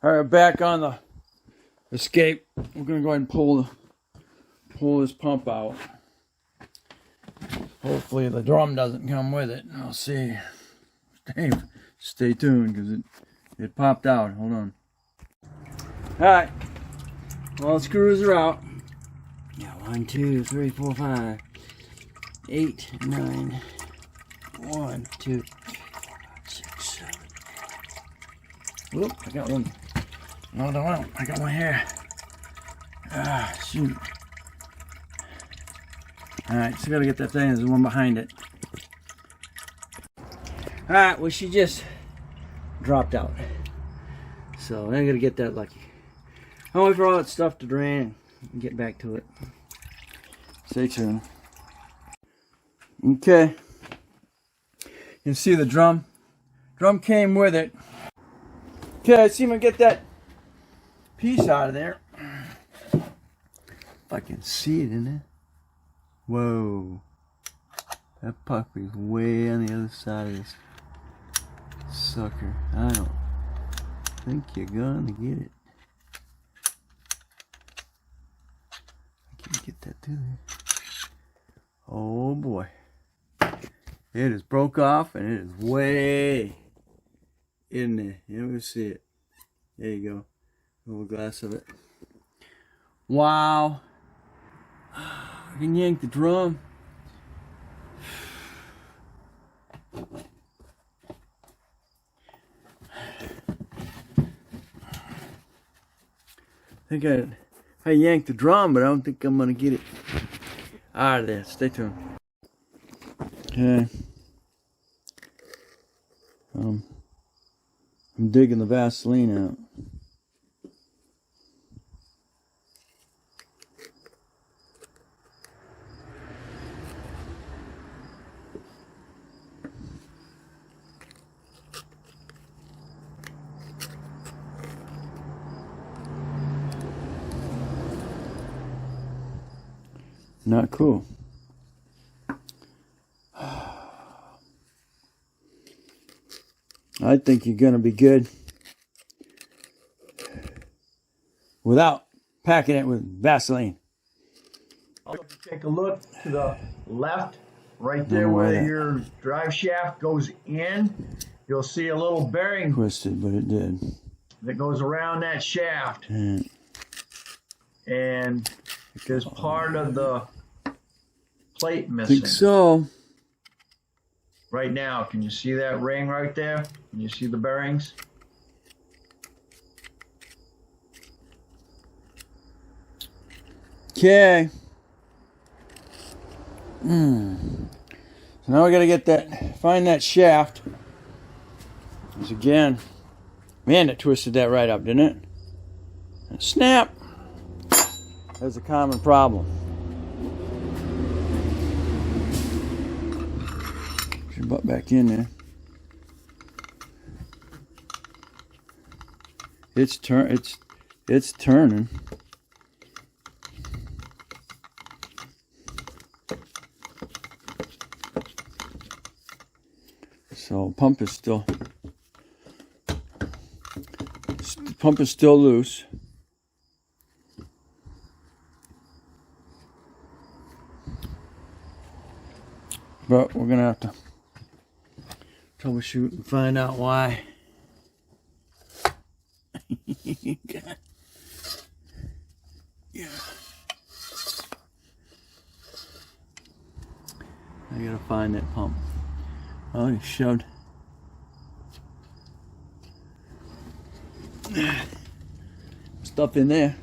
Alright, back on the escape. We're gonna go ahead and pull this pump out. Hopefully the drum doesn't come with it. I'll see. Stay tuned because it popped out. Hold on. Alright. All the screws are out. Yeah, 1, 2, 3, 4, 5, 8, 9. 1, 2, 3, 4, 5, 6, 7. Whoop, I got one. No, I got one here. Ah, shoot. Alright, so gotta get that thing. There's one behind it. Alright, well, she just dropped out. So I gotta get that lucky. I'll wait for all that stuff to drain and get back to it. Stay tuned. Okay. You can see the drum. Drum came with it. Okay, let's see if I can get that piece out of there. If I can see it in there. Whoa. That puppy's way on the other side of this sucker. I don't think you're gonna get it. I can't get that to there. Oh boy. It is broke off and it is way in there. You never see it. There you go. A little glass of it. Wow. I can yank the drum. I yanked the drum, but I don't think I'm gonna get it out of there. Stay tuned. Okay. I'm digging the Vaseline out. Not cool. I think you're going to be good without packing it with Vaseline. Take a look to the left, right there where your drive shaft goes in. You'll see a little bearing Twisted, but it did. that goes around that shaft. And there's part of the plate I missing. think so. Right now, can you see that ring right there? Can you see the bearings? Okay. So now we gotta get that, find that shaft. Because again, man, it twisted that right up, didn't it? And snap. That's a common problem. Put your butt back in there. It's turning. So pump is still loose. But we're gonna have to troubleshoot and find out why. Yeah. I gotta find that pump. Oh, he shoved stuff in there.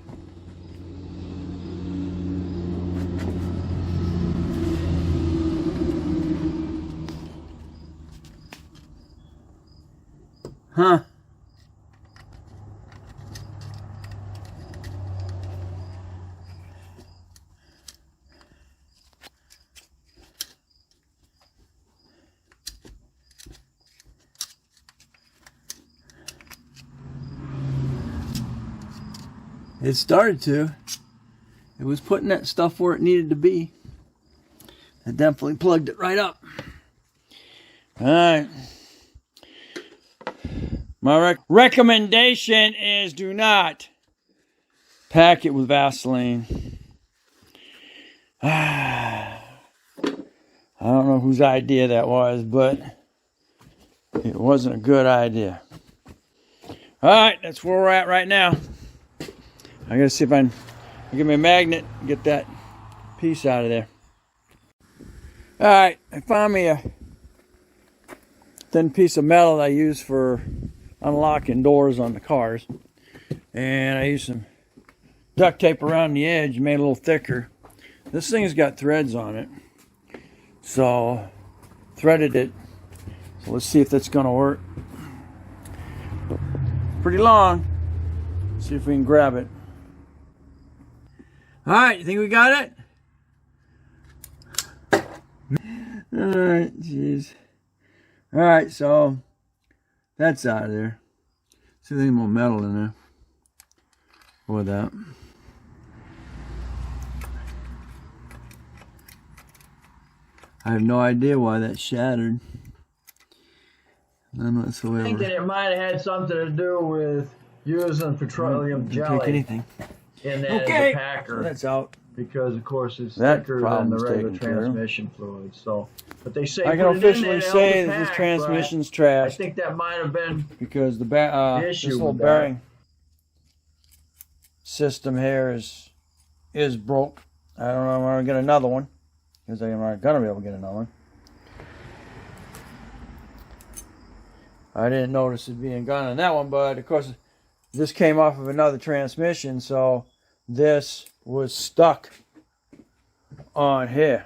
Huh? It started to. It was putting that stuff where it needed to be. I definitely plugged it right up. Alright. My recommendation is do not pack it with Vaseline. I don't know whose idea that was, but it wasn't a good idea. All right, that's where we're at right now. I gotta see if I can get my magnet and get that piece out of there. All right, I found me a thin piece of metal that I use for unlocking doors on the cars. And I used some duct tape around the edge, made it a little thicker. This thing has got threads on it. So, threaded it. So let's see if that's gonna work. Pretty long. See if we can grab it. All right, you think we got it? All right, jeez. All right, so that's out of there. See if there's any more metal in there. Or that. I have no idea why that shattered. None whatsoever. I think that it might have had something to do with using petroleum jelly take anything. in that as a packer. So that's out. Because of course it's That thicker than the problem's regular taken care of. transmission fluid. So, but they say I can put it in officially that say hell that of a this pack, transmission's but I trashed think that might have been because the this issue little with that. bearing system here is broke. I don't know if I'm gonna get another one because I'm not gonna be able to get another one. I didn't notice it being gone on that one, but of course this came off of another transmission, so this was stuck on here.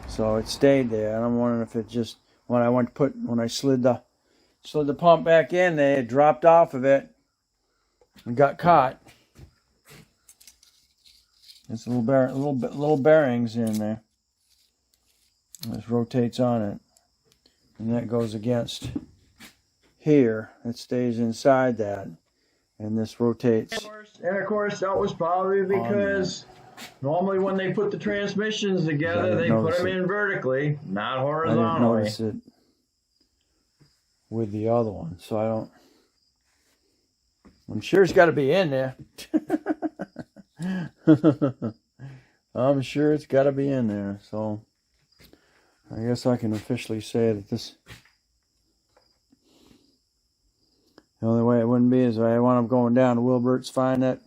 So it stayed there, and I'm wondering if it just when I slid the pump back in there, it dropped off of it and got caught. There's little bearings in there. This rotates on it, and that goes against here. It stays inside that, and this rotates. And of course that was probably because normally when they put the transmissions together, they put them in vertically, not horizontally. I didn't notice it with the other one, so I'm sure it's got to be in there. I'm sure it's got to be in there, so I guess I can officially say that this. The only way it wouldn't be is if I wound up going down to Wilbert's, find that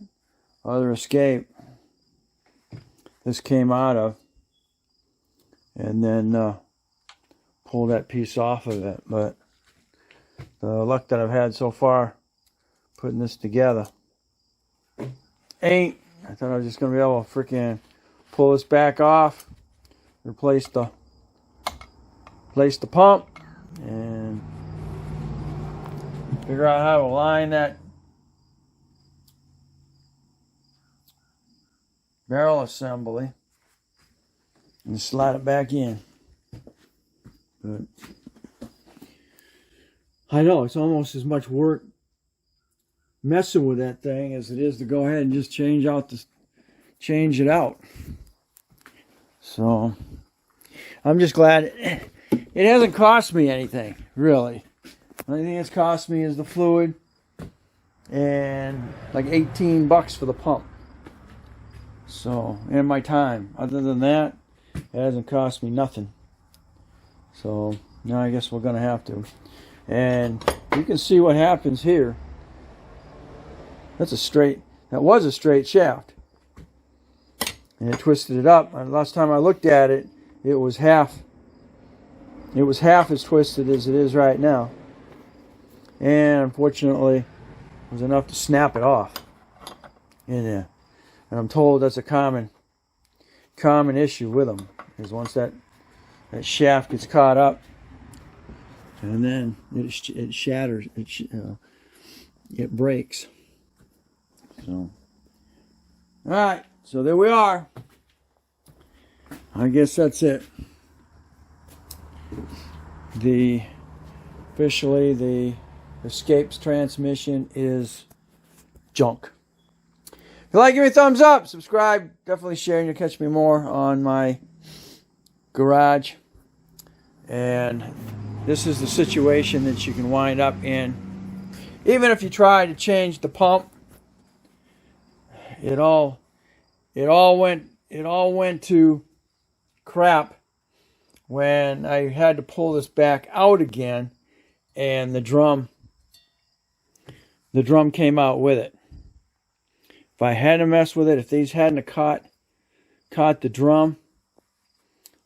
other escape this came out of, and then pull that piece off of it. But the luck that I've had so far putting this together ain't. I thought I was just going to be able to freaking pull this back off, replace the pump, and figure out how to align that barrel assembly and slide it back in. But I know it's almost as much work messing with that thing as it is to go ahead and just change it out. So I'm just glad it hasn't cost me anything, really. The only thing it's cost me is the fluid and like $18 for the pump. So, and my time. Other than that, it hasn't cost me nothing. So now I guess we're gonna have to. And you can see what happens here. That was a straight shaft. And it twisted it up. And last time I looked at it, it was half as twisted as it is right now. And unfortunately, it was enough to snap it off in there. And I'm told that's a common issue with them, is once that shaft gets caught up, and then it shatters, it breaks. So, all right, so there we are. I guess that's it. Officially the Escape's transmission is junk. If you like, give me a thumbs up, subscribe, definitely share, and you'll catch me more on my garage. And this is the situation that you can wind up in even if you try to change the pump, it all went to crap when I had to pull this back out again, and the drum came out with it. If I hadn't messed with it, if these hadn't have caught the drum,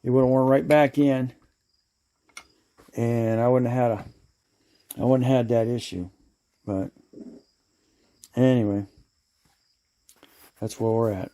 it would have went right back in, and I wouldn't have had that issue. But anyway, that's where we're at.